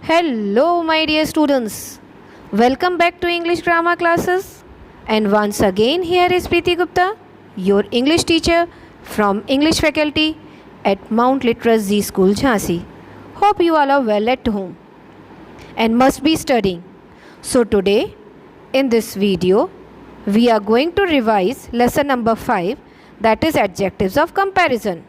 Hello, my dear students. Welcome back to English grammar classes. And once again, here is Preeti Gupta, your English teacher from English faculty at Mount Literacy Z School, Jhansi. Hope you all are well at home and must be studying. So, today in this video, we are going to revise lesson number 5, that is adjectives of comparison.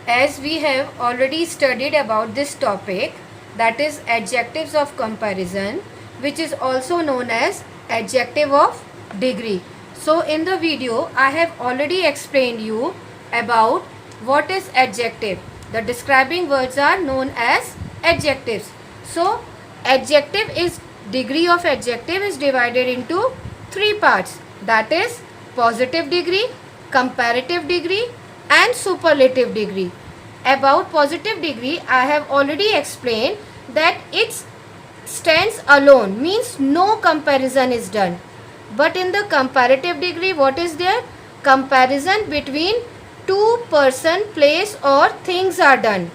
As we have already studied about this topic, that is adjectives of comparison, which is also known as adjective of degree. So in the video I have already explained you about what is adjective. The describing words are known as adjectives. So adjective is degree of adjective is divided into three parts, that is positive degree, comparative degree and superlative degree. About positive degree, I have already explained that it stands alone, means no comparison is done. But in the comparative degree, what is there? Comparison between two person, place or things are done.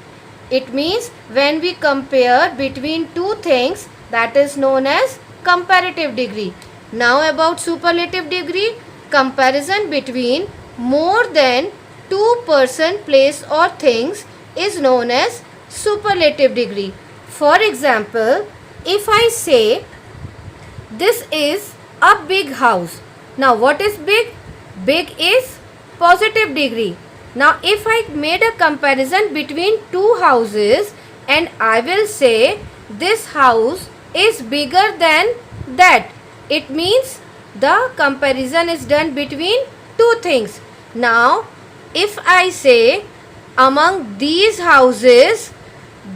It means when we compare between two things, that is known as comparative degree. Now about superlative degree, comparison between more than two person, place or things is known as superlative degree. For example, if I say this is a big house. Now what is big? Big is positive degree. Now if I made a comparison between two houses and I will say this house is bigger than that, it means the comparison is done between two things. Now if I say among these houses,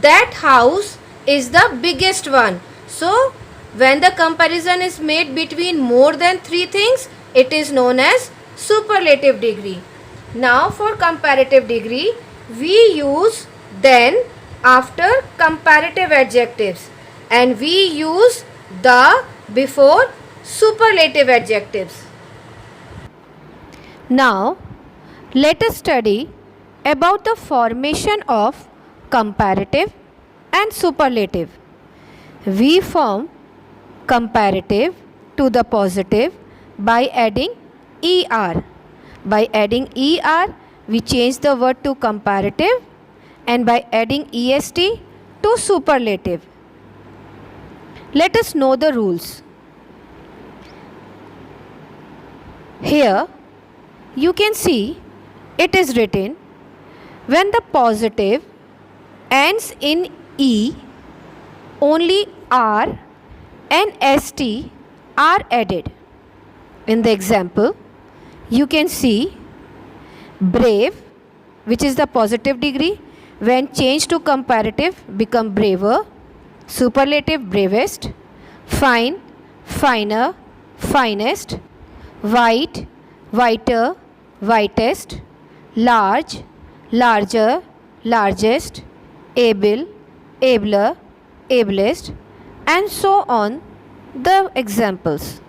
that house is the biggest one. So when the comparison is made between more than three things, it is known as superlative degree. Now for comparative degree, we use then after comparative adjectives and we use the before superlative adjectives. Now let us study about the formation of comparative and superlative. We form comparative to the positive by adding ER. By adding ER, we change the word to comparative, and by adding EST to superlative. Let us know the rules. Here you can see it is written when the positive ends in E, only R and ST are added. In the example, you can see brave, which is the positive degree, when changed to comparative become braver, superlative bravest, fine, finer, finest, white, whiter, whitest, large, larger, largest, able, abler, ablest, and so on the examples.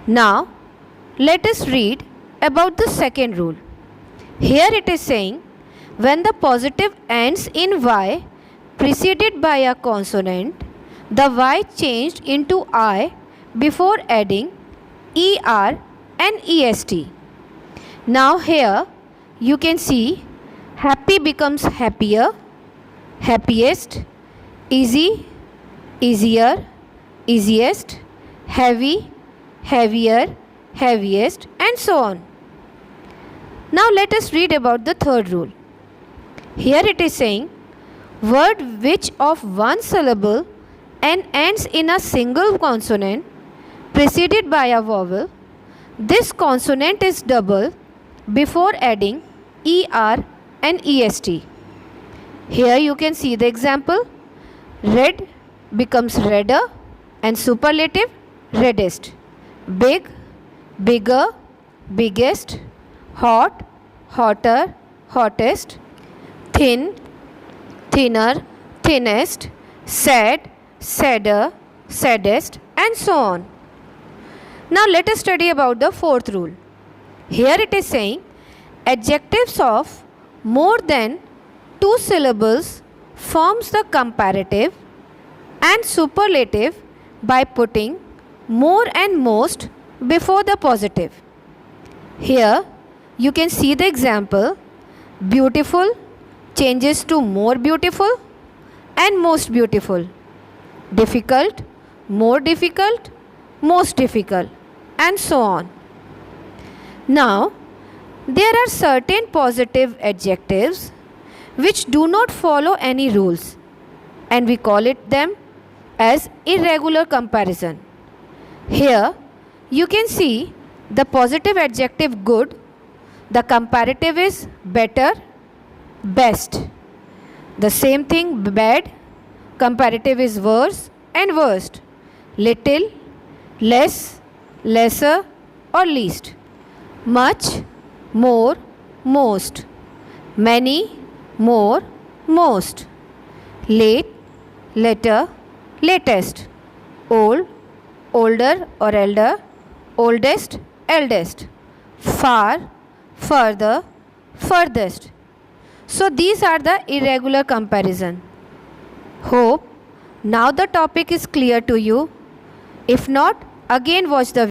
Now let us read about the second rule. Here it is saying when the positive ends in Y preceded by a consonant, the Y changed into I before adding ER and EST. Now here you can see happy becomes happier, happiest, easy, easier, easiest, heavy, heavier, heaviest, and so on. Now let us read about the third rule. Here it is saying word which of one syllable and ends in a single consonant preceded by a vowel, this consonant is double before adding ER and EST. Here you can see the example. Red becomes redder and superlative reddest. Big, bigger, biggest, hot, hotter, hottest, thin, thinner, thinnest, sad, sadder, saddest, and so on. Now let us study about the fourth rule. Here it is saying adjectives of more than two syllables forms the comparative and superlative by putting more and most before the positive. Here you can see the example. Beautiful changes to more beautiful and most beautiful. Difficult, more difficult, most difficult, and so on. Now, there are certain positive adjectives which do not follow any rules, and we call them as irregular comparison. Here you can see the positive adjective good, the comparative is better, best. The same thing bad, comparative is worse and worst. Little, less, lesser or least. Much, more, most. Many, more, most. Late, later, latest. Old, older or elder, oldest, eldest. Far, further, furthest. So these are the irregular comparison. Hope now the topic is clear to you. If not, again watch the